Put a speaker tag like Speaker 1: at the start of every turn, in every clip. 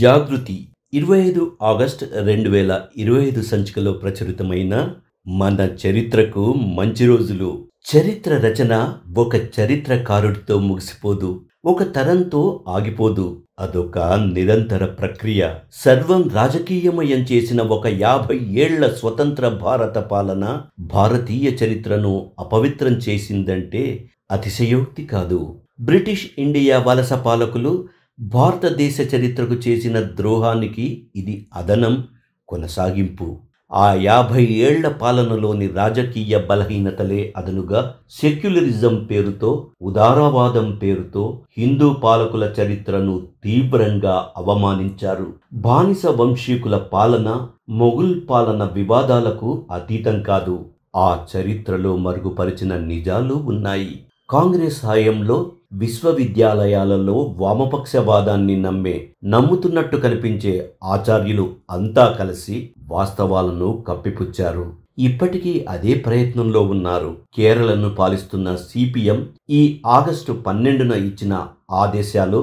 Speaker 1: జాగృతి 25 August 2025 సంచికలో ప్రచురితమైన మన చరిత్రకు మంచి రోజులు. చరిత్ర రచన ఒక చరిత్రకారుడితో ముగిసిపోదు, ఒక తరంతో ఆగిపోదు. అదొక నిరంతర ప్రక్రియ. సర్వం రాజకీయమయం చేసిన ఒక 50 ఏళ్ల స్వతంత్ర భారత పాలన భారతీయ చరిత్రను అపవిత్రం చేసిందంటే అతిశయోక్తి కాదు. బ్రిటిష్ ఇండియా వలస పాలకులు భారతదేశ చరిత్రకు చేసిన ద్రోహానికి ఇది అదనం, కొనసాగింపు. ఆ 50 ఏళ్ల పాలనలోని రాజకీయ బలహీనతలే అదనుగా సెక్యులరిజం పేరుతో, ఉదారవాదం పేరుతో హిందూ పాలకుల చరిత్రను తీవ్రంగా అవమానించారు. బానిస వంశీకుల పాలన, మొఘల్ పాలన వివాదాలకు అతీతం కాదు. ఆ చరిత్రలో మరుగుపరిచిన నిజాలు ఉన్నాయి. కాంగ్రెస్ హయాంలో విశ్వవిద్యాలయాలలో వామపక్షవాదాన్ని నమ్ముతున్నట్టు కనిపించే ఆచార్యులు అంతా కలిసి వాస్తవాలను కప్పిపుచ్చారు. ఇప్పటికీ అదే ప్రయత్నంలో ఉన్నారు. కేరళను పాలిస్తున్న సిపిఎం ఈ ఆగస్టు 12న ఇచ్చిన ఆదేశాలు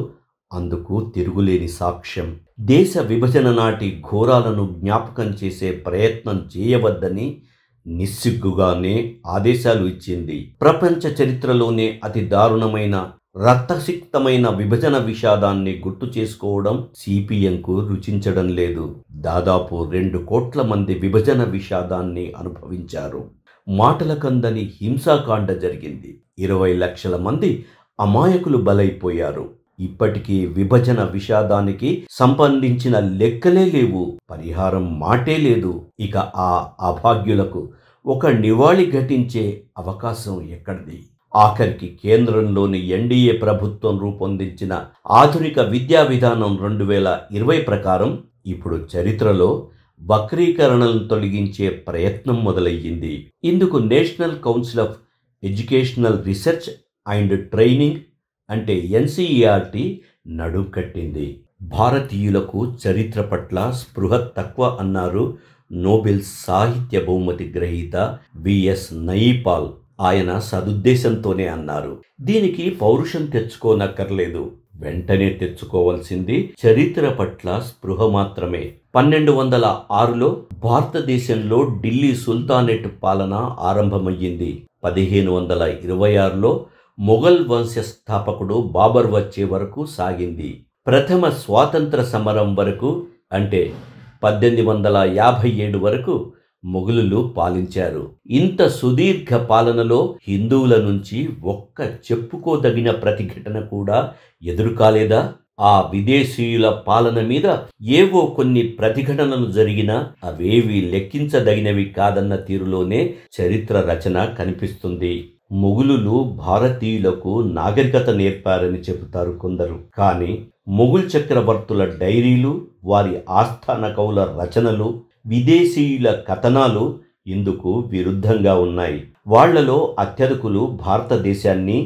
Speaker 1: అందుకు తిరుగులేని సాక్ష్యం. దేశ విభజన నాటి ఘోరాలను జ్ఞాపకం చేసే ప్రయత్నం చేయవద్దని నిస్సిగ్గుగానే ఆదేశాలు ఇచ్చింది. ప్రపంచ చరిత్రలోనే అతి దారుణమైన, రక్తసిక్తమైన విభజన విషాదాన్ని గుర్తు చేసుకోవడం సిపిఎంకు రుచించడం లేదు. దాదాపు 2 కోట్ల మంది విభజన విషాదాన్ని అనుభవించారు. మాటలకందని హింసాకాండ జరిగింది. 20 లక్షల మంది అమాయకులు బలైపోయారు. ఇప్పటికీ విభజన విషాదానికి సంబంధించిన లెక్కలే లేవు, పరిహారం మాటే లేదు. ఇక ఆ అభాగ్యులకు ఒక నివాళి ఘటించే అవకాశం ఎక్కడిది? ఆఖరికి కేంద్రంలోని ఎన్డీఏ ప్రభుత్వం రూపొందించిన ఆధునిక విద్యా విధానం 2020 ప్రకారం ఇప్పుడు చరిత్రలో వక్రీకరణలను తొలగించే ప్రయత్నం మొదలయ్యింది. ఇందుకు national council of educational research and training అంటే ఎన్సీఈఆర్టీ నడుం కట్టింది. భారతీయులకు చరిత్ర పట్ల స్పృహ తక్కువ అన్నారు నోబెల్ సాహిత్య బహుమతి గ్రహీత విఎస్ నయిపాల్. ఆయన సదుద్దేశంతోనే అన్నారు. దీనికి పౌరుషం తెచ్చుకోనక్కర్లేదు, వెంటనే తెచ్చుకోవాల్సింది చరిత్ర పట్ల స్పృహ మాత్రమే. 1206లో భారతదేశంలో ఢిల్లీ సుల్తానేట్ పాలన ఆరంభమయ్యింది. 1526లో మొఘల్ వంశ స్థాపకుడు బాబర్ వచ్చే వరకు సాగింది. ప్రథమ స్వాతంత్ర సమరం వరకు అంటే 1857 వరకు మొఘలులు పాలించారు. ఇంత సుదీర్ఘ పాలనలో హిందువుల నుంచి ఒక్క చెప్పుకోదగిన ప్రతిఘటన కూడా ఎదురుకాలేదా? ఆ విదేశీయుల పాలన మీద ఏవో కొన్ని ప్రతిఘటనలు జరిగినా అవేవి లెక్కించదగినవి కాదన్న తీరులోనే చరిత్ర రచన కనిపిస్తుంది. మొఘలులు భారతీయులకు నాగరికత నేర్పారని చెబుతారు కొందరు. కానీ మొఘల్ చక్రవర్తుల డైరీలు, వారి ఆస్థాన కవుల రచనలు, విదేశీయుల కథనాలు ఇందుకు విరుద్ధంగా ఉన్నాయి. వాళ్లలో అత్యధికులు భారతదేశాన్ని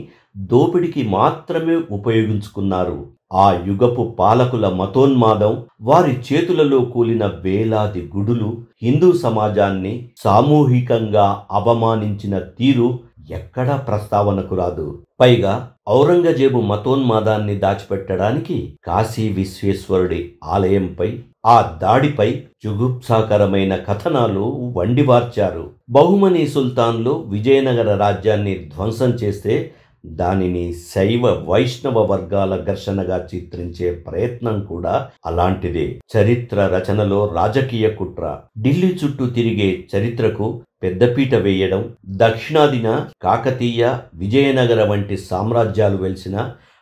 Speaker 1: దోపిడికి మాత్రమే ఉపయోగించుకున్నారు. ఆ యుగపు పాలకుల మతోన్మాదం, వారి చేతులలో కూలిన వేలాది గుడులు, హిందూ సమాజాన్ని సామూహికంగా అవమానించిన తీరు ఎక్కడా ప్రస్తావనకు రాదు. పైగా ఔరంగజేబు మతోన్మాదాన్ని దాచిపెట్టడానికి కాశీ విశ్వేశ్వరుడి ఆలయంపై, ఆ దాడిపై జుగుప్సాకరమైన కథనాలు వండివార్చారు. బహుమనీ సుల్తాన్లు విజయనగర రాజ్యాన్ని ధ్వంసం చేస్తే దానిని శైవ వైష్ణవ వర్గాల ఘర్షణగా చిత్రించే ప్రయత్నం కూడా అలాంటిదే. చరిత్ర రచనలో రాజకీయ కుట్ర. ఢిల్లీ చుట్టూ తిరిగే చరిత్రకు పెద్దపీట వేయడం, దక్షిణాదిన కాకతీయ, విజయనగర వంటి సామ్రాజ్యాలు వెలిసిన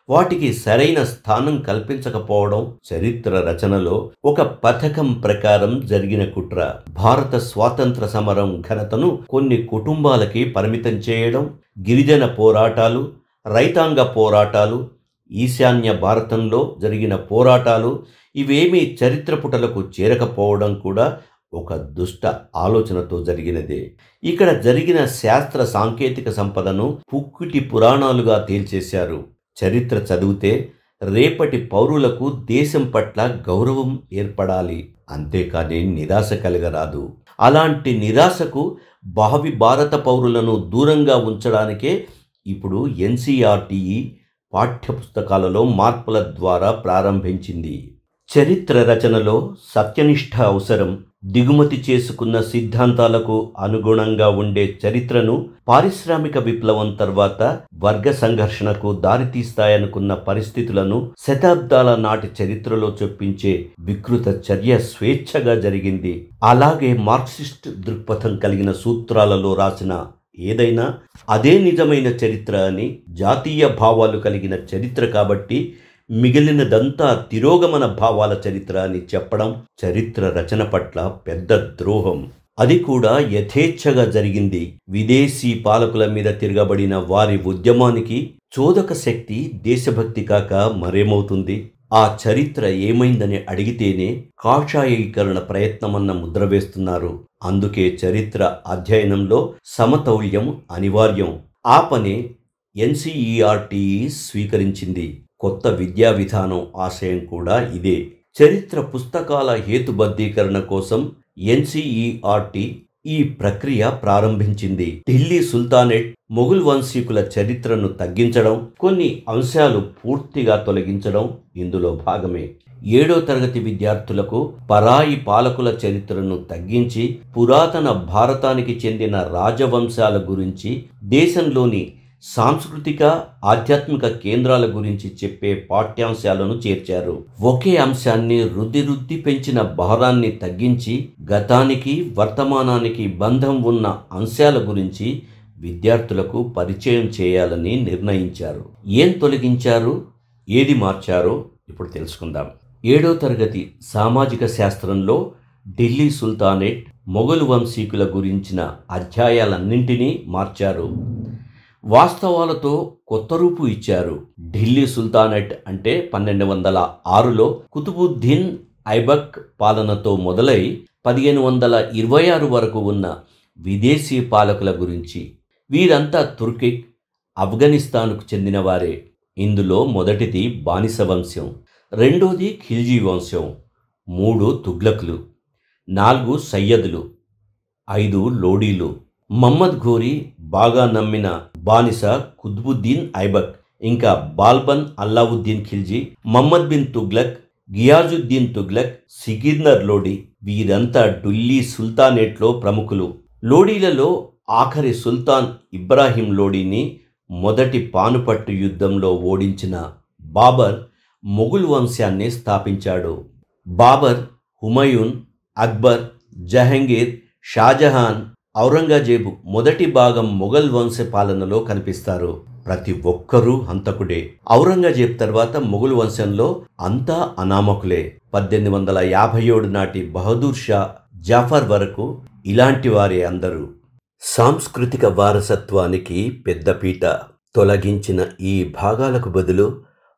Speaker 1: వాటికి సరైన స్థానం కల్పించకపోవడం చరిత్ర రచనలో ఒక పథకం ప్రకారం జరిగిన కుట్ర. భారత స్వాతంత్ర సమరం ఘనతను కొన్ని కుటుంబాలకి పరిమితం చేయడం, గిరిజన పోరాటాలు, రైతాంగ పోరాటాలు, ఈశాన్య భారతంలో జరిగిన పోరాటాలు ఇవేమీ చరిత్ర పుటలకు చేరకపోవడం కూడా ఒక దుష్ట ఆలోచనతో జరిగినదే. ఇక్కడ జరిగిన శాస్త్ర సాంకేతిక సంపదను పుక్కిటి పురాణాలుగా తేల్చేశారు. చరిత్ర చదివితే రేపటి పౌరులకు దేశం పట్ల గౌరవం ఏర్పడాలి, అంతేకాని నిరాశ కలగరాదు. అలాంటి నిరాశకు భావి భారత పౌరులను దూరంగా ఉంచడానికే ఇప్పుడు ఎన్సీఆర్టీ పాఠ్యపుస్తకాలలో మార్పుల ద్వారా ప్రారంభించింది. చరిత్ర రచనలో సత్యనిష్ట అవసరం. దిగుమతి చేసుకున్న సిద్ధాంతాలకు అనుగుణంగా ఉండే చరిత్రను పారిశ్రామిక విప్లవం తర్వాత వర్గ సంఘర్షణకు దారితీస్తాయనుకున్న పరిస్థితులను శతాబ్దాల నాటి చరిత్రలో చొప్పించే వికృత చర్య స్వేచ్ఛగా జరిగింది. అలాగే మార్క్సిస్ట్ దృక్పథం కలిగిన సూత్రాలలో రాసిన ఏదైనా అదే నిజమైన చరిత్ర అని, జాతీయ భావాలు కలిగిన చరిత్ర కాబట్టి మిగిలినదంతా తిరోగమన భావాల చరిత్ర అని చెప్పడం చరిత్ర రచన పట్ల పెద్ద ద్రోహం. అది కూడా యథేచ్ఛగా జరిగింది. విదేశీ పాలకుల మీద తిరగబడిన వారి ఉద్యమానికి చోదక శక్తి దేశభక్తి కాక మరేమవుతుంది? ఆ చరిత్ర ఏమైందని అడిగితేనే కాషాయీకరణ ప్రయత్నమన్న ముద్ర వేస్తున్నారు. అందుకే చరిత్ర అధ్యయనంలో సమతౌల్యం అనివార్యం. ఆ పనే NCERT స్వీకరించింది. కొత్త విద్యా విధానం ఆశయం కూడా ఇదే. చరిత్ర పుస్తకాల హేతుబద్ధీకరణ కోసం NCERT ఈ ప్రక్రియ ప్రారంభించింది. ఢిల్లీ సుల్తానేట్, మొఘల్ వంశీకుల చరిత్రను తగ్గించడం, కొన్ని అంశాలు పూర్తిగా తొలగించడం ఇందులో భాగమే. 7వ తరగతి విద్యార్థులకు పరాయి పాలకుల చరిత్రను తగ్గించి పురాతన భారతానికి చెందిన రాజవంశాల గురించి, దేశంలోని సాంస్కృతిక ఆధ్యాత్మిక కేంద్రాల గురించి చెప్పే పాఠ్యాంశాలను చేర్చారు. ఒకే అంశాన్ని రుద్ది పెంచిన భారాన్ని తగ్గించి గతానికి వర్తమానానికి బంధం ఉన్న అంశాల గురించి విద్యార్థులకు పరిచయం చేయాలని నిర్ణయించారు. ఏం తొలగించారు, ఏది మార్చారో ఇప్పుడు తెలుసుకుందాం. 7వ తరగతి సామాజిక శాస్త్రంలో ఢిల్లీ సుల్తానేట్, మొఘల్ వంశీకుల గురించిన అధ్యాయాలన్నింటినీ మార్చారు. వాస్తవాలతో కొత్త రూపు ఇచ్చారు. ఢిల్లీ సుల్తానేట్ అంటే 1206లో కుతుబుద్దీన్ ఐబక్ పాలనతో మొదలై 1526 వరకు ఉన్న విదేశీ పాలకుల గురించి. వీరంతా తుర్కిక్, ఆఫ్ఘనిస్తాన్కు చెందిన వారే. ఇందులో మొదటిది బానిస వంశం, రెండోది ఖిల్జీ వంశం, 3 తుగ్లక్లు, 4 సయ్యదులు, 5 లోడీలు. మహమ్మద్ ఘోరీ బాగా నమ్మిన బానిస కుతుబుద్దీన్ ఐబక్, ఇంకా బాల్బన్ అల్లావుద్దీన్ ఖిల్జీ, మహమ్మద్ బిన్ తుగ్లక్, గియాజుద్దీన్ తుగ్లక్, సికిందర్ లోడీ. వీరంతా ఢిల్లీ సుల్తానేట్లో ప్రముఖులు. లోడీలలో ఆఖరి సుల్తాన్ ఇబ్రాహీం లోడీని మొదటి పానుపట్టు యుద్ధంలో ఓడించిన బాబర్ మొఘల్ వంశాన్ని స్థాపించాడు. బాబర్, హుమయూన్, అక్బర్, జహంగీర్, షాజహాన్, ఔరంగజేబు మొదటి భాగం మొఘల్ వంశ పాలనలో కనిపిస్తారు. ప్రతి ఒక్కరూ హంతకుడే. ఔరంగజేబ్ తర్వాత మొఘల్ వంశంలో అంతా అనామకులే. 1857 నాటి బహదూర్ షా, జాఫర్ వరకు ఇలాంటి వారే అందరూ. సాంస్కృతిక వారసత్వానికి పెద్దపీట తొలగించిన ఈ భాగాలకు బదులు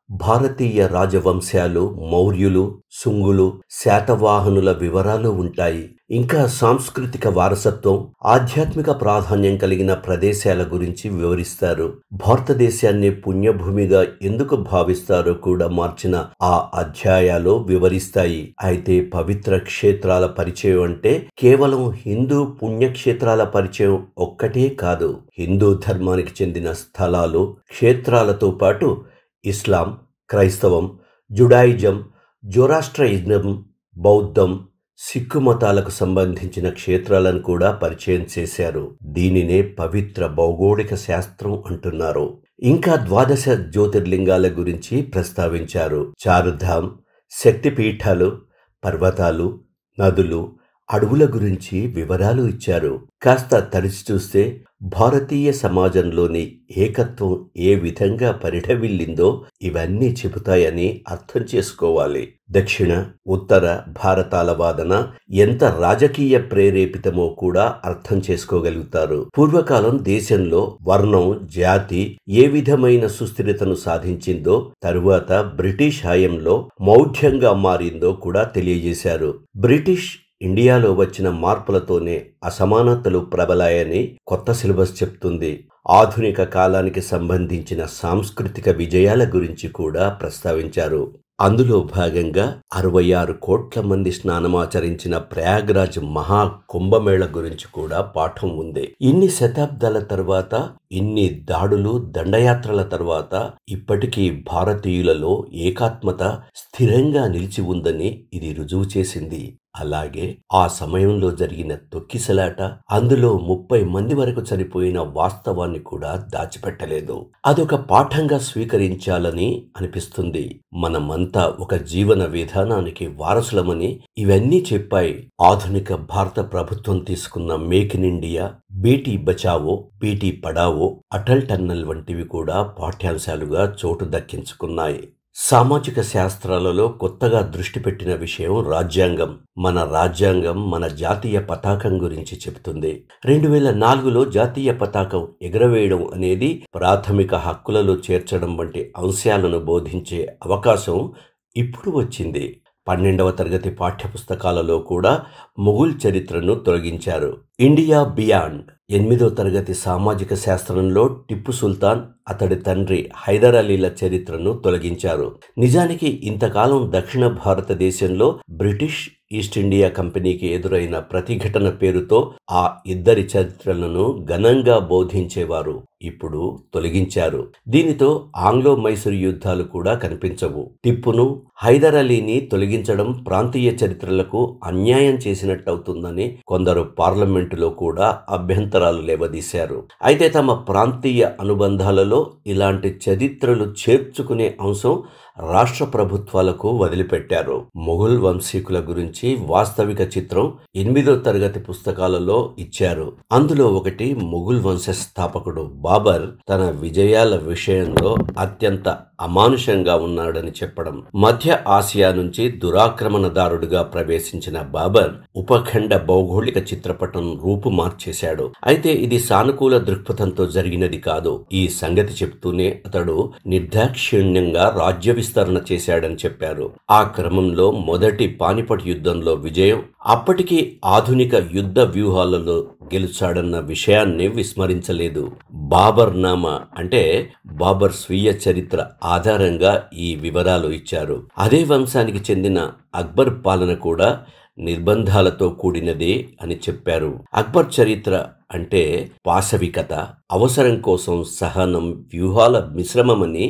Speaker 1: భారతీయ రాజవంశాలు, మౌర్యులు, సుంగులు, శాతవాహనుల వివరాలు ఉంటాయి. ఇంకా సాంస్కృతిక వారసత్వం, ఆధ్యాత్మిక ప్రాధాన్యం కలిగిన ప్రదేశాల గురించి వివరిస్తారు. భారతదేశాన్ని పుణ్యభూమిగా ఎందుకు భావిస్తారో కూడా మార్చిన ఆ అధ్యాయాలు వివరిస్తాయి. అయితే పవిత్ర క్షేత్రాల పరిచయం అంటే కేవలం హిందూ పుణ్యక్షేత్రాల పరిచయం ఒక్కటే కాదు. హిందూ ధర్మానికి చెందిన స్థలాలు, క్షేత్రాలతో పాటు ఇస్లాం, క్రైస్తవం, జుడాయిజం, జొరాస్ట్రియిజం, బౌద్ధం, సిక్కు మతాలకు సంబంధించిన క్షేత్రాలను కూడా పరిచయం చేశారు. దీనినే పవిత్ర భౌగోళిక శాస్త్రం అంటున్నారు. ఇంకా 12 జ్యోతిర్లింగాల గురించి ప్రస్తావించారు. చారుధామ్, శక్తిపీఠాలు, పర్వతాలు, నదులు, అడవుల గురించి వివరాలు ఇచ్చారు. కాస్త తరిచి చూస్తే భారతీయ సమాజంలోని ఏకత్వం ఏ విధంగా పరిఢవిల్లిందో ఇవన్నీ చెబుతాయని అర్థం చేసుకోవాలి. దక్షిణ, ఉత్తర భారతాల వాదన ఎంత రాజకీయ ప్రేరేపితమో కూడా అర్థం చేసుకోగలుగుతారు. పూర్వకాలం దేశంలో వర్ణం, జాతి ఏ విధమైన సుస్థిరతను సాధించిందో, తరువాత బ్రిటిష్ హయాంలో మౌఢ్యంగా మారిందో కూడా తెలియజేశారు. బ్రిటిష్ ఇండియాలో వచ్చిన మార్పులతోనే అసమానతలు ప్రబలాయని కొత్త సిలబస్ చెప్తుంది. ఆధునిక కాలానికి సంబంధించిన సాంస్కృతిక విజయాల గురించి కూడా ప్రస్తావించారు. అందులో భాగంగా 66 కోట్ల మంది స్నానమాచరించిన ప్రయాగ్రాజ్ మహా కుంభమేళ గురించి కూడా పాఠం ఉంది. ఇన్ని శతాబ్దాల తర్వాత, ఇన్ని దాడులు దండయాత్రల తర్వాత ఇప్పటికీ భారతీయులలో ఏకాత్మత స్థిరంగా నిలిచి ఉందని ఇది రుజువు చేసింది. అలాగే ఆ సమయంలో జరిగిన తొక్కిసలాట, అందులో 30 మంది వరకు చనిపోయిన వాస్తవాన్ని కూడా దాచిపెట్టలేదు. అదొక పాఠంగా స్వీకరించాలని అనిపిస్తుంది. మనమంతా ఒక జీవన విధానానికి వారసులమని ఇవన్నీ చెప్పాయి. ఆధునిక భారత ప్రభుత్వం తీసుకున్న make in India, Beti Bachao, Beti Padhao, Atal tunnel వంటివి కూడా పాఠ్యాంశాలుగా చోటు దక్కించుకున్నాయి. సామాజిక శాస్త్రాలలో కొత్తగా దృష్టి పెట్టిన విషయం రాజ్యాంగం. మన రాజ్యాంగం మన జాతీయ పతాకం గురించి చెబుతుంది. 2004లో జాతీయ పతాకం ఎగురవేయడం అనేది ప్రాథమిక హక్కులలో చేర్చడం వంటి అంశాలను బోధించే అవకాశం ఇప్పుడు వచ్చింది. 12వ తరగతి పాఠ్యపుస్తకాలలో కూడా మొఘల్ చరిత్రను తొలగించారు. ఇండియా బియాండ్ 8వ తరగతి సామాజిక శాస్త్రంలో టిప్పు సుల్తాన్, అతడి తండ్రి హైదర్ అలీల చరిత్రను తొలగించారు. నిజానికి ఇంతకాలం దక్షిణ భారతదేశంలో బ్రిటిష్ ఈస్ట్ ఇండియా కంపెనీకి ఎదురైన ప్రతిఘటన పేరుతో ఆ ఇద్దరి చరిత్రలను ఘనంగా బోధించేవారు. ఇప్పుడు తొలగించారు. దీనితో ఆంగ్లో మైసూరు యుద్ధాలు కూడా కనిపించవు. టిప్పును, హైదర్ అలీని తొలగించడం ప్రాంతీయ చరిత్రలకు అన్యాయం చేసినట్టవుతుందని కొందరు పార్లమెంటులో కూడా అభ్యంతరాలు లేవదీశారు. అయితే తమ ప్రాంతీయ అనుబంధాలలో ఇలాంటి చరిత్రలు చేర్చుకునే అంశం రాష్ట్ర ప్రభుత్వాలకు వదిలిపెట్టారు. మొఘల్ వంశీకుల గురించి వాస్తవిక చిత్రం 8వ తరగతి పుస్తకాలలో ఇచ్చారు. అందులో ఒకటి మొఘల్ వంశ స్థాపకుడు బాబర్ తన విజయాల విషయంలో అత్యంత అమానుషంగా ఉన్నాడని చెప్పడం. మధ్య ఆసియా నుంచి దురాక్రమణదారుడుగా ప్రవేశించిన బాబర్ ఉపఖండ భౌగోళిక చిత్రపటం రూపు మార్చేశాడు. అయితే ఇది సానుకూల దృక్పథంతో జరిగినది కాదు. ఈ సంగతి చెప్తూనే అతడు నిర్దాక్షిణ్యంగా రాజ్య విస్తరణ చేశాడని చెప్పారు. ఆ క్రమంలో మొదటి పానిపట్ యుద్ధంలో విజయం, అప్పటికి ఆధునిక యుద్ధ వ్యూహాలలో గెలిచాడన్న విషయాన్ని విస్మరించలేదు. బాబర్ నామా అంటే బాబర్ స్వీయ చరిత్ర ఆధారంగా ఈ వివరాలు ఇచ్చారు. అదే వంశానికి చెందిన అక్బర్ పాలన కూడా నిర్బంధాలతో కూడినదే అని చెప్పారు. అక్బర్ చరిత్ర అంటే పాశవికత, అవసరం కోసం సహనం, వ్యూహాల మిశ్రమమని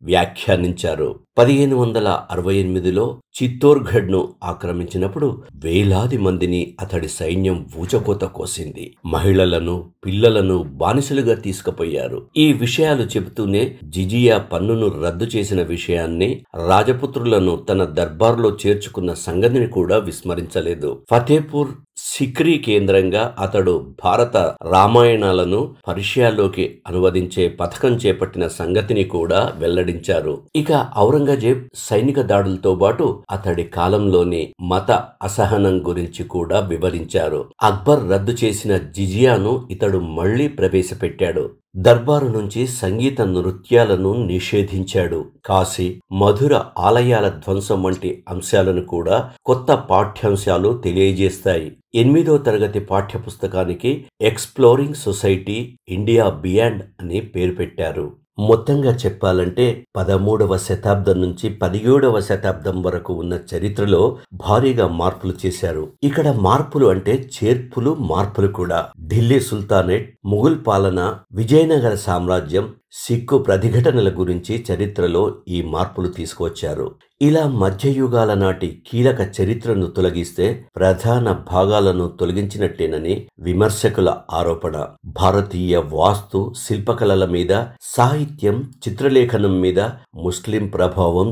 Speaker 1: వ్యాఖ్యానించారు. 1568లో చిత్తోర్గఢ్ను ఆక్రమించినప్పుడు వేలాది మందిని అతడి సైన్యం ఊచకోత కోసింది. మహిళలను, పిల్లలను బానిసలుగా తీసుకుపోయారు. ఈ విషయాలు చెబుతూనే జిజియా పన్నును రద్దు చేసిన విషయాన్ని, రాజపుత్రులను తన దర్బార్లో చేర్చుకున్న సంగతిని కూడా విస్మరించలేదు. ఫతేపూర్ సిక్రీ కేంద్రంగా అతడు భారత రామాయణాలను పర్షియాలోకి అనువదించే పథకం చేపట్టిన సంగతిని కూడా వెల్లడించారు. ఇక ఔరంగజేబ్ సైనిక దాడులతో పాటు అతడి కాలంలోని మత అసహనం గురించి కూడా వివరించారు. అక్బర్ రద్దు చేసిన జిజియాను ఇతడు మళ్లీ ప్రవేశపెట్టాడు. దర్బారు నుంచి సంగీత నృత్యాలను నిషేధించాడు. కాశీ, మధుర ఆలయాల ధ్వంసం వంటి అంశాలను కూడా కొత్త పాఠ్యాంశాలు తెలియజేస్తాయి. 8వ తరగతి పాఠ్యపుస్తకానికి ఎక్స్ప్లోరింగ్ సొసైటీ ఇండియా బియాండ్ అని పేరు పెట్టారు. మొత్తంగా చెప్పాలంటే 13వ శతాబ్దం నుంచి 17వ శతాబ్దం వరకు ఉన్న చరిత్రలో భారీగా మార్పులు చేశారు. ఇక్కడ మార్పులు అంటే చేర్పులు, మార్పులు కూడా. ఢిల్లీ సుల్తానేట్, ముఘల్ పాలన, విజయనగర సామ్రాజ్యం, సిక్కు ప్రతిఘటనల గురించి చరిత్రలో ఈ మార్పులు తీసుకువచ్చారు. ఇలా మధ్యయుగాల నాటి కీలక చరిత్రను తొలగిస్తే ప్రధాన భాగాలను తొలగించినట్టేనని విమర్శకుల ఆరోపణ. భారతీయ వాస్తు, శిల్పకళల మీద, సాహిత్యం, చిత్రలేఖనం మీద ముస్లిం ప్రభావం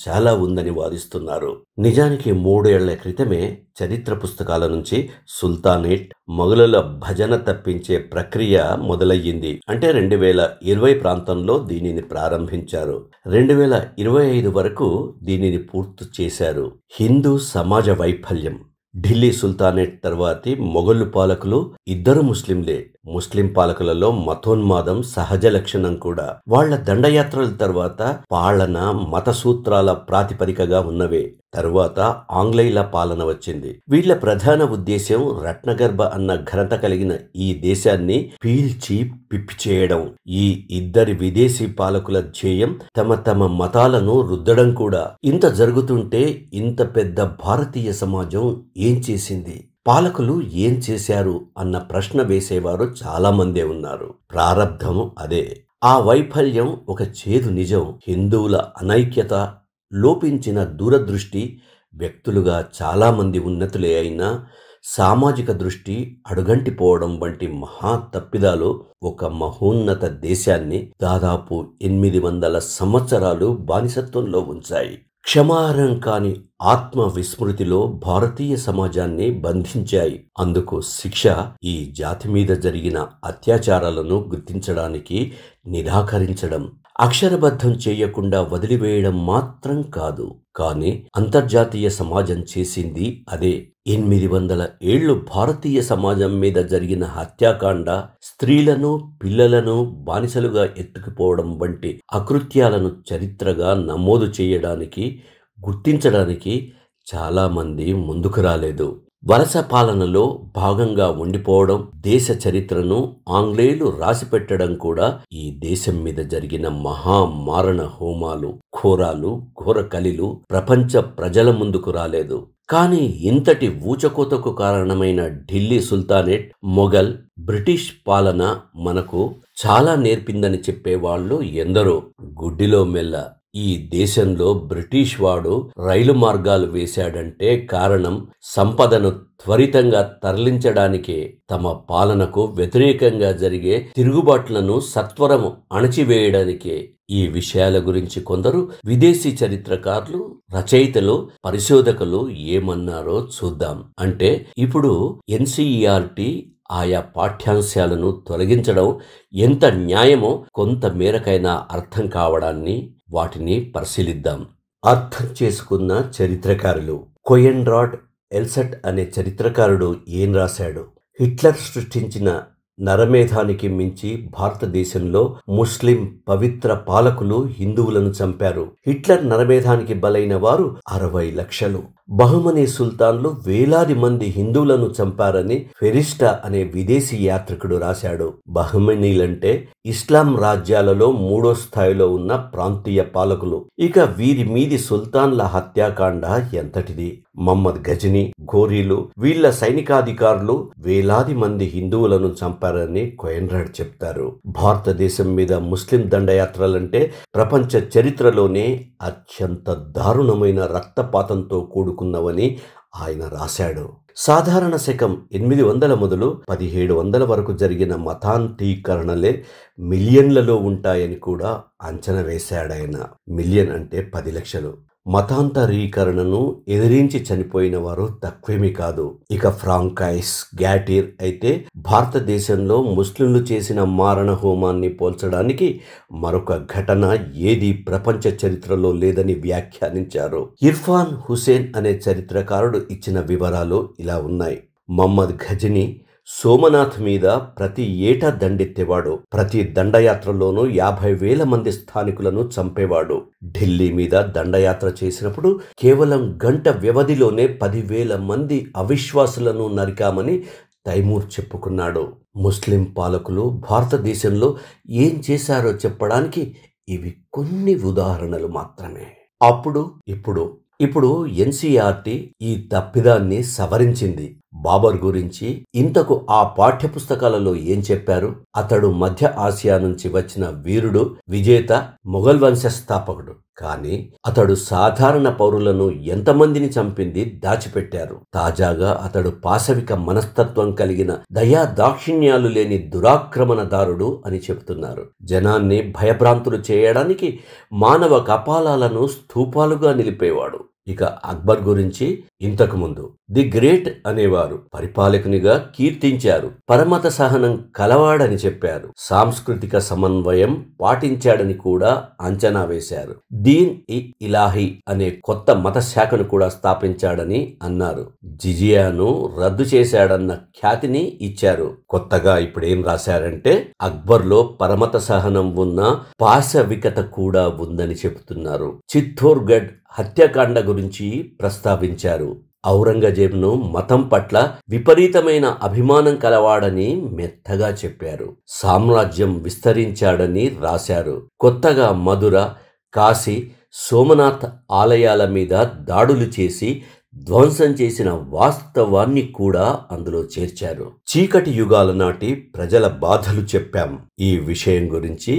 Speaker 1: చాలా ఉందని వాదిస్తున్నారు. నిజానికి 3 ఏళ్ల క్రితమే చరిత్ర పుస్తకాల నుంచి సుల్తానేట్, మొఘలుల భజన తప్పించే ప్రక్రియ మొదలయ్యింది. అంటే 2020 ప్రాంతంలో దీనిని ప్రారంభించారు. 2025 వరకు దీనిని పూర్తి చేశారు. హిందూ సమాజ వైఫల్యం. ఢిల్లీ సుల్తానేట్ తర్వాతి మొఘలు పాలకులు ఇద్దరు ముస్లింలే. ముస్లిం పాలకులలో మతోన్మాదం సహజ లక్షణం కూడా. వాళ్ల దండయాత్రల తర్వాత పాలన మత సూత్రాల ప్రాతిపదికగా ఉన్నవే. తరువాత ఆంగ్లేయుల పాలన వచ్చింది. వీళ్ల ప్రధాన ఉద్దేశ్యం రత్నగర్భ అన్న ఘనత కలిగిన ఈ దేశాన్ని పీల్చి పిప్పి చేయడం. ఈ ఇద్దరి విదేశీ పాలకుల ధ్యేయం తమ తమ మతాలను రుద్దడం కూడా. ఇంత జరుగుతుంటే ఇంత పెద్ద భారతీయ సమాజం ఏం చేసింది? పాలకులు ఏం చేశారు అన్న ప్రశ్న వేసేవారు చాలా మందే ఉన్నారు. ప్రారబ్ధం అదే. ఆ వైఫల్యం ఒక చేదు నిజం. హిందువుల అనైక్యత, లోపించిన దూరదృష్టి, వ్యక్తులుగా చాలామంది ఉన్నతులే అయినా సామాజిక దృష్టి అడుగంటిపోవడం వంటి మహా తప్పిదాలు ఒక మహోన్నత దేశాన్ని దాదాపు 800 సంవత్సరాలు బానిసత్వంలో ఉంచాయి. క్షమార్హం కాని ఆత్మ విస్మృతిలో భారతీయ సమాజాన్ని బంధించాయి. అందుకు శిక్ష ఈ జాతి మీద జరిగిన అత్యాచారాలను గుర్తించడానికి నిరాకరించడం, అక్షరబద్ధం చేయకుండా వదిలివేయడం మాత్రం కాదు. కానీ అంతర్జాతీయ సమాజం చేసింది అదే. 800 ఏళ్లు భారతీయ సమాజం మీద జరిగిన హత్యాకాండ, స్త్రీలను పిల్లలను బానిసలుగా ఎత్తుకుపోవడం వంటి అకృత్యాలను చరిత్రగా నమోదు చేయడానికి, గుర్తించడానికి చాలామంది ముందుకు రాలేదు. వలస పాలనలో భాగంగా ఉండిపోవడం, దేశ చరిత్రను ఆంగ్లేయులు రాసిపెట్టడం కూడా ఈ దేశం మీద జరిగిన మహామారణ హోమాలు, ఘోరాలు, ఘోర కలిలు ప్రపంచ ప్రజల ముందుకు రాలేదు. కానీ ఇంతటి ఊచకోతకు కారణమైన ఢిల్లీ సుల్తానేట్, మొఘల్, బ్రిటిష్ పాలన మనకు చాలా నేర్పిందని చెప్పేవాళ్లు ఎందరో. గుడ్డిలో మెల్ల. ఈ దేశంలో బ్రిటిష్ వాడు రైలు మార్గాలు వేశాడంటే కారణం సంపదను త్వరితంగా తరలించడానికే. తమ పాలనకు వ్యతిరేకంగా జరిగే తిరుగుబాట్లను సత్వరం అణచివేయడానికే. ఈ విషయాల గురించి కొందరు విదేశీ చరిత్రకారులు, రచయితలు, పరిశోధకులు ఏమన్నారో చూద్దాం. అంటే ఇప్పుడు ఎన్సీఈఆర్టీ ఆయా పాఠ్యాంశాలను తొలగించడం ఎంత న్యాయమో కొంత మేరకైనా అర్థం కావడాన్ని, వాటిని పరిశీలిద్దాం. అర్థం చేసుకున్న చరిత్రకారులు. కొయెన్రాడ్ ఎల్సట్ అనే చరిత్రకారుడు ఏం రాశాడు? హిట్లర్ సృష్టించిన నరమేధానికి మించి భారతదేశంలో ముస్లిం పవిత్ర పాలకులు హిందువులను చంపారు. హిట్లర్ నరమేధానికి బలైన వారు 60 లక్షలు. బహుమనీ సుల్తాన్లు వేలాది మంది హిందువులను చంపారని ఫెరిస్టా అనే విదేశీ యాత్రికుడు రాశాడు. బహుమనీలంటే ఇస్లాం రాజ్యాలలో 3వ స్థాయిలో ఉన్న ప్రాంతీయ పాలకులు. ఇక వీరి మీది సుల్తాన్ల హత్యాకాండ ఎంతటిది. మహమ్మద్ గజనీ, ఘోరీలు, వీళ్ల సైనికాధికారులు వేలాది మంది హిందువులను చంపారని కొయెన్రాడ్ చెప్తారు. భారతదేశం మీద ముస్లిం దండయాత్రలంటే ప్రపంచ చరిత్రలోనే అత్యంత దారుణమైన రక్తపాతంతో కూడుకున్నవని ఆయన రాశాడు. సాధారణ శకం 800 మొదలు 1700 వరకు జరిగిన మతాంతీకరణలే మిలియన్లలో ఉంటాయని కూడా అంచనా వేశాడాయన. మిలియన్ అంటే 10 లక్షలు. మతాంతరీకరణను ఎదిరించి చనిపోయిన వారు తక్కువేమీ కాదు. ఇక ఫ్రాంకైస్, గ్యాటిర్ అయితే భారతదేశంలో ముస్లింలు చేసిన మారణ హోమాన్ని పోల్చడానికి మరొక ఘటన ఏది ప్రపంచ చరిత్రలో లేదని వ్యాఖ్యానించారు. ఇర్ఫాన్ హుసేన్ అనే చరిత్రకారుడు ఇచ్చిన వివరాలు ఇలా ఉన్నాయి. మహమ్మద్ గజనీ సోమనాథ్ మీద ప్రతి ఏటా దండెత్తేవాడు. ప్రతి దండయాత్రలోనూ 50,000 మంది స్థానికులను చంపేవాడు. ఢిల్లీ మీద దండయాత్ర చేసినప్పుడు కేవలం గంట వ్యవధిలోనే 10,000 మంది అవిశ్వాసులను నరికామని తైమూర్ చెప్పుకున్నాడు. ముస్లిం పాలకులు భారతదేశంలో ఏం చేశారో చెప్పడానికి ఇవి కొన్ని ఉదాహరణలు మాత్రమే. అప్పుడు ఇప్పుడు ఎన్సీఆర్టీ ఈ తప్పిదాన్ని సవరించింది. బాబర్ గురించి ఇంతకు ఆ పాఠ్యపుస్తకాలలో ఏం చెప్పారు? అతడు మధ్య ఆసియా నుంచి వచ్చిన వీరుడు, విజేత, మొఘల్ వంశస్థాపకుడు. కానీ అతడు సాధారణ పౌరులను ఎంతమందిని చంపింది దాచిపెట్టారు. తాజాగా అతడు పాశవిక మనస్తత్వం కలిగిన, దయా దాక్షిణ్యాలు లేని దురాక్రమణదారుడు అని చెబుతున్నారు. జనాన్ని భయభ్రాంతులు చేయడానికి మానవ కపాలాలను స్తూపాలుగా నిలిపేవాడు. ఇక అక్బర్ గురించి ఇంతకు ముందు ది గ్రేట్ అనేవారు, పరిపాలకునిగా కీర్తించారు, పరమత సహనం కలవాడని చెప్పారు, సాంస్కృతిక సమన్వయం పాటించాడని కూడా అంచనా వేశారు. దీన్ ఇ ఇలాహి అనే కొత్త మత శాఖను కూడా స్థాపించాడని అన్నారు. జిజియాను రద్దు చేశాడన్న ఖ్యాతిని ఇచ్చారు. కొత్తగా ఇప్పుడేం రాశారంటే అక్బర్లో పరమత సహనం ఉన్న పాశవికత కూడా ఉందని చెబుతున్నారు. చిత్తోర్గఢ్ హత్యాకాండ గురించి ప్రస్తావించారు. ఔరంగజేబ్ను మతం పట్ల విపరీతమైన అభిమానం కలవాడని మెత్తగా చెప్పారు. సామ్రాజ్యం విస్తరించాడని రాశారు. కొత్తగా మధుర, కాశీ, సోమనాథ్ ఆలయాల మీద దాడులు చేసి ధ్వంసం చేసిన వాస్తవాన్ని కూడా అందులో చేర్చారు. చీకటి యుగాల నాటి ప్రజల బాధలు చెప్పాం. ఈ విషయం గురించి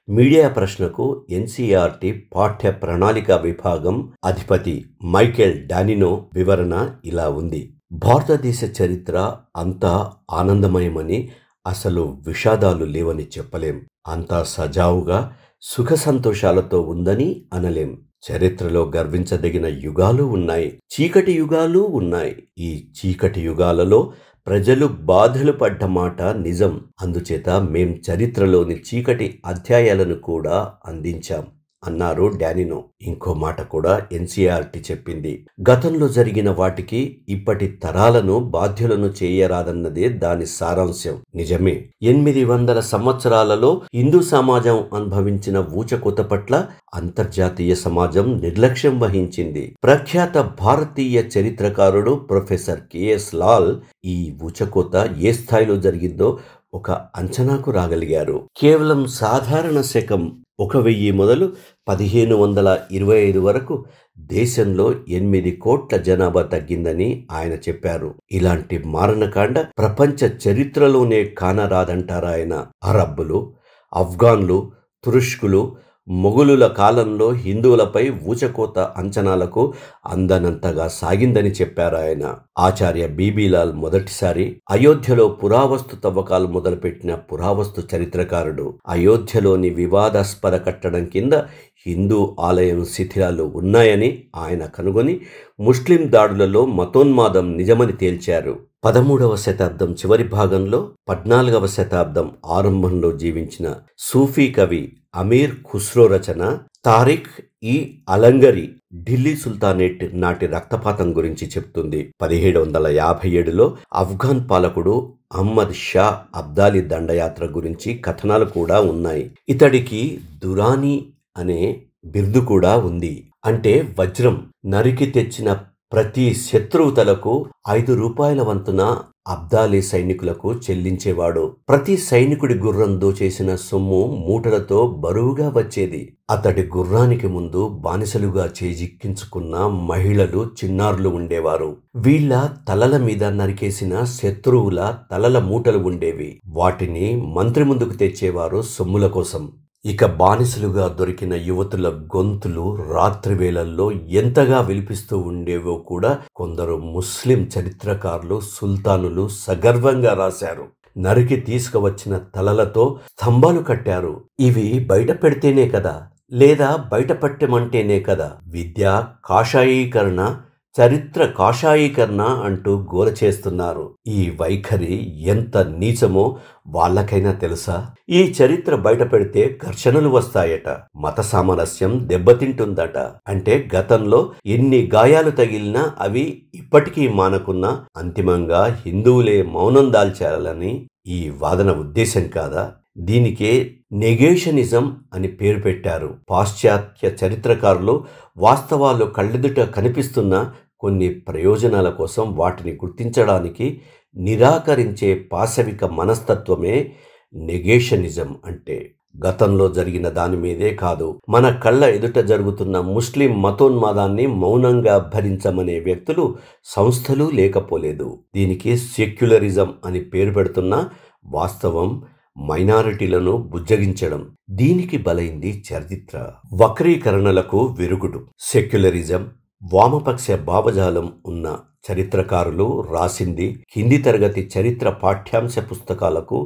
Speaker 1: మీడియా ప్రశ్నకు ఎన్సీఆర్టీ పాఠ్య ప్రణాళిక విభాగం అధిపతి మైకేల్ డానినో వివరణ ఇలా ఉంది. భారతదేశ చరిత్ర అంతా ఆనందమయమని, అసలు విషాదాలు లేవని చెప్పలేం. అంతా సజావుగా సుఖ సంతోషాలతో ఉందని అనలేం. చరిత్రలో గర్వించదగిన యుగాలు ఉన్నాయి, చీకటి యుగాలు ఉన్నాయి. ఈ చీకటి యుగాలలో ప్రజలు బాధలు పడ్డ మాట నిజం. అందుచేత మేం చరిత్రలోని చీకటి అధ్యాయాలను కూడా అందించాం అన్నారు డానినో. ఇంకో మాట కూడా ఎన్సీఆర్టీ చెప్పింది. గతంలో జరిగిన వాటికి ఇప్పటి తరాలను బాధ్యులను చేయరాదన్నదే దాని సారాంశం. నిజమే, 800 సంవత్సరాలలో హిందూ సమాజం అనుభవించిన ఊచకోత పట్ల అంతర్జాతీయ సమాజం నిర్లక్ష్యం వహించింది. ప్రఖ్యాత భారతీయ చరిత్రకారుడు ప్రొఫెసర్ కెఎస్ లాల్ ఈ ఊచకోత ఏ స్థాయిలో జరిగిందో ఒక అంచనాకు రాగలిగారు. కేవలం సాధారణ శకం 1000 మొదలు 1525 వరకు దేశంలో 8 కోట్ల జనాభా తగ్గిందని ఆయన చెప్పారు. ఇలాంటి మారణకాండ ప్రపంచ చరిత్రలోనే కానరాదంటారా ఆయన. అరబ్బులు, ఆఫ్ఘన్లు, తురుష్కులు, మొఘలుల కాలంలో హిందువులపై ఊచకోత అంచనాలకు అందనంతగా సాగిందని చెప్పారు ఆయన. ఆచార్య బీబీలాల్ మొదటిసారి అయోధ్యలో పురావస్తు తవ్వకాలు మొదలుపెట్టిన పురావస్తు చరిత్రకారుడు. అయోధ్యలోని వివాదాస్పద కట్టడం కింద హిందూ ఆలయం శిథిలాలు ఉన్నాయని ఆయన కనుగొని ముస్లిం దాడులలో మతోన్మాదం నిజమని తేల్చారు. 13వ శతాబ్దం చివరి భాగంలో 14వ శతాబ్దం ఆరంభంలో జీవించిన సూఫీ కవి అమీర్ ఖుస్రో రచన తారిఖ్ ఈ అలంగరి ఢిల్లీ సుల్తానేట్ నాటి రక్తపాతం గురించి చెప్తుంది. 1757లో ఆఫ్ఘన్ పాలకుడు అహ్మద్ షా అబ్దాలీ దండయాత్ర గురించి కథనాలు కూడా ఉన్నాయి. ఇతడికి దురానీ అనే బిరుదు కూడా ఉంది. అంటే వజ్రం నరికి తెచ్చిన ప్రతి శత్రువు తలకు 5 రూపాయల వంతున అబ్దాలీ సైనికులకు చెల్లించేవాడు. ప్రతి సైనికుడి గుర్రం దోచేసిన సొమ్ము మూటలతో బరువుగా వచ్చేది. అతడి గుర్రానికి ముందు బానిసలుగా చేజిక్కించుకున్న మహిళలు, చిన్నారులు ఉండేవారు. వీళ్ళ తలల మీద నరికేసిన శత్రువుల తలల మూటలు ఉండేవి. వాటిని మంత్రి ముందుకు తెచ్చేవారు సొమ్ముల కోసం. ఇక బానిసలుగా దొరికిన యువతుల గొంతులు రాత్రి వేళల్లో ఎంతగా విలిపిస్తూ ఉండేవో కూడా కొందరు ముస్లిం చరిత్రకారులు, సుల్తానులు సగర్వంగా రాశారు. నరికి తీసుకువచ్చిన తలలతో స్తంభాలు కట్టారు. ఇవి బయట పెడితేనే కదా, లేదా బయట పెట్టమంటేనే కదా విద్య కాషాయీకరణ, చరిత్ర కాషాయీకరణ అంటూ గోల చేస్తున్నారు. ఈ వైఖరి ఎంత నీచమో వాళ్ళకైనా తెలుసా? ఈ చరిత్ర బయట పెడితే ఘర్షణలు వస్తాయట, మత సామరస్యం దెబ్బతింటుందట. అంటే గతంలో ఎన్ని గాయాలు తగిలినా అవి ఇప్పటికీ మానకున్నా అంతిమంగా హిందువులే మౌనం దాల్చాలని ఈ వాదన ఉద్దేశం కాదా? దీనికే నెగేషనిజం అని పేరు పెట్టారు. పాశ్చాత్య చరిత్రకారులు వాస్తవాలు కళ్ళెదుట కనిపిస్తున్న కొన్ని ప్రయోజనాల కోసం వాటిని గుర్తించడానికి నిరాకరించే పాశవిక మనస్తత్వమే నెగేషనిజం అంటే. గతంలో జరిగిన దాని మీదే కాదు, మన కళ్ళ ఎదుట జరుగుతున్న ముస్లిం మతోన్మాదాన్ని మౌనంగా భరించమనే వ్యక్తులు, సంస్థలు లేకపోలేదు. దీనికి సెక్యులరిజం అని పేరు పెడుతున్న వాస్తవం మైనారిటీలను బుజ్జగించడం. దీనికి బలైంది చరిత్ర. వక్రీకరణలకు విరుగుడు. సెక్యులరిజం, వామపక్ష భావజాలం ఉన్న చరిత్రకారులు రాసింది హిందీ తరగతి చరిత్ర పాఠ్యాంశ పుస్తకాలకు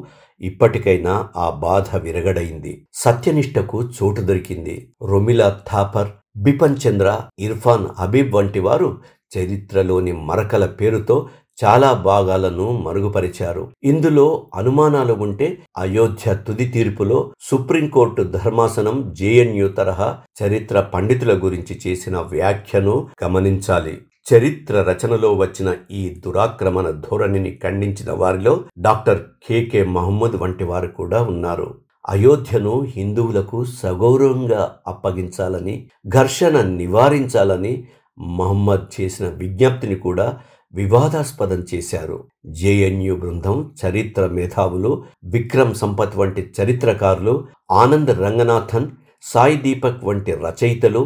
Speaker 1: ఇప్పటికైనా ఆ బాధ విరగడైంది. సత్యనిష్టకు చోటు దొరికింది. రొమిలా థాపర్, బిపన్ చంద్ర, ఇర్ఫాన్ హబీబ్ వంటి వారు చరిత్రలోని మరకల పేరుతో చాలా భాగాలను మరుగుపరిచారు. ఇందులో అనుమానాలు ఉంటే అయోధ్య తుది తీర్పులో సుప్రీంకోర్టు ధర్మాసనం జేఎన్యూ తరహా చరిత్ర పండితుల గురించి చేసిన వ్యాఖ్యను గమనించాలి. చరిత్ర రచనలో వచ్చిన ఈ దురాక్రమణ ధోరణిని ఖండించిన వారిలో డాక్టర్ కె మహమ్మద్ వంటి వారు కూడా ఉన్నారు. అయోధ్యను హిందువులకు సగౌరవంగా అప్పగించాలని, ఘర్షణ నివారించాలని మహమ్మద్ చేసిన విజ్ఞప్తిని కూడా వివాదాస్పదం చేశారు. జేఎన్యూ బృందం చరిత్ర మేధావులు విక్రమ్ సంపత్ వంటి చరిత్రకారులు, ఆనంద్ రంగనాథన్, సాయి దీపక్ వంటి రచయితలు,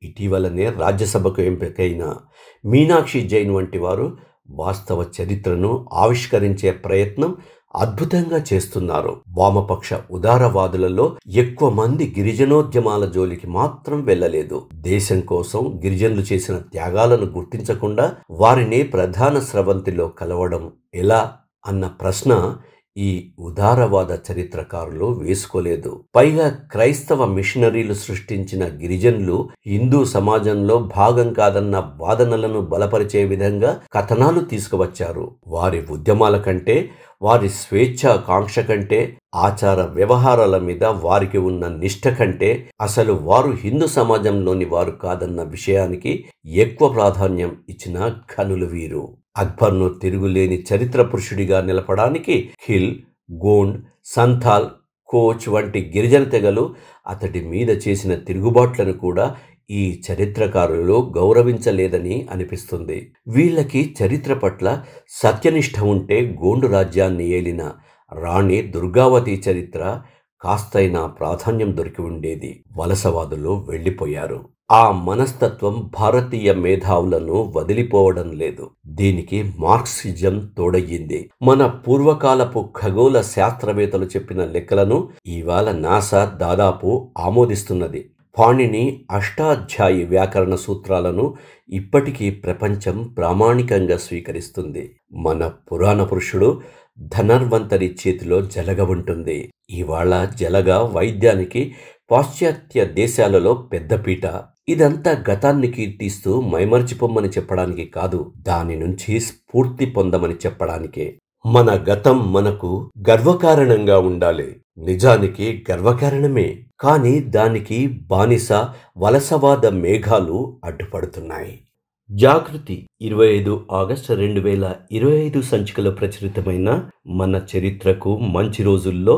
Speaker 1: ఇటీవలనే రాజ్యసభకు ఎంపికైన మీనాక్షి జైన్ వంటి వారు వాస్తవ చరిత్రను ఆవిష్కరించే ప్రయత్నం అద్భుతంగా చేస్తున్నారు. వామపక్ష ఉదారవాదులలో ఎక్కువ మంది గిరిజనోద్యమాల జోలికి మాత్రం వెళ్ళలేదు. దేశం కోసం గిరిజనులు చేసిన త్యాగాలను గుర్తించకుండా వారిని ప్రధాన స్రవంతిలో కలవడం ఎలా అన్న ప్రశ్న ఈ ఉదారవాద చరిత్రకారులు వేసుకోలేదు. పైగా క్రైస్తవ మిషనరీలు సృష్టించిన గిరిజనులు హిందూ సమాజంలో భాగం కాదన్న వాదనలను బలపరిచే విధంగా కథనాలు తీసుకువచ్చారు. వారి ఉద్యమాల కంటే, వారి స్వేచ్ఛాకాంక్ష కంటే, ఆచార వ్యవహారాల మీద వారికి ఉన్న నిష్ఠ కంటే అసలు వారు హిందూ సమాజంలోని వారు కాదన్న విషయానికి ఎక్కువ ప్రాధాన్యం ఇచ్చిన ఘనులు వీరు. అక్బర్ను తిరుగులేని చరిత్ర పురుషుడిగా నిలపడానికి ఖిల్, గోండ్, సంథాల్, కోచ్ వంటి గిరిజన తెగలు అతడి మీద చేసిన తిరుగుబాట్లను కూడా ఈ చరిత్రకారులు గౌరవించలేదని అనిపిస్తుంది. వీళ్ళకి చరిత్ర పట్ల సత్యనిష్ట ఉంటే గోండు రాజ్యాన్ని ఏలిన రాణి దుర్గావతి చరిత్ర కాస్తైనా ప్రాధాన్యం దొరికి ఉండేది. వలసవాదులు వెళ్ళిపోయారు. ఆ మనస్తత్వం భారతీయ మేధావులను వదిలిపోవడం లేదు. దీనికి మార్క్సిజం తోడయ్యింది. మన పూర్వకాలపు ఖగోళ శాస్త్రవేత్తలు చెప్పిన లెక్కలను ఇవాళ నాసా దాదాపు ఆమోదిస్తున్నది. పాణిని అష్టాధ్యాయి వ్యాకరణ సూత్రాలను ఇప్పటికీ ప్రపంచం ప్రామాణికంగా స్వీకరిస్తుంది. మన పురాణ పురుషుడు ధనర్వంతరి చేతిలో జలగ ఉంటుంది. ఇవాళ జలగ వైద్యానికి పాశ్చాత్య దేశాలలో పెద్దపీట. ఇదంతా గతాన్ని కీర్తిస్తూ మైమర్చిపోమ్మని చెప్పడానికి కాదు, దాని నుంచి స్ఫూర్తి పొందమని చెప్పడానికే. మన గతం మనకు గర్వకారణంగా ఉండాలి. నిజానికి గర్వకారణమే, కానీ దానికి బానిస వలసవాద మేఘాలు అడ్డుపడుతున్నాయి. జాగృతి 25 ఆగస్టు 2025 సంచికలో ప్రచురితమైన మన చరిత్రకు మంచి రోజుల్లో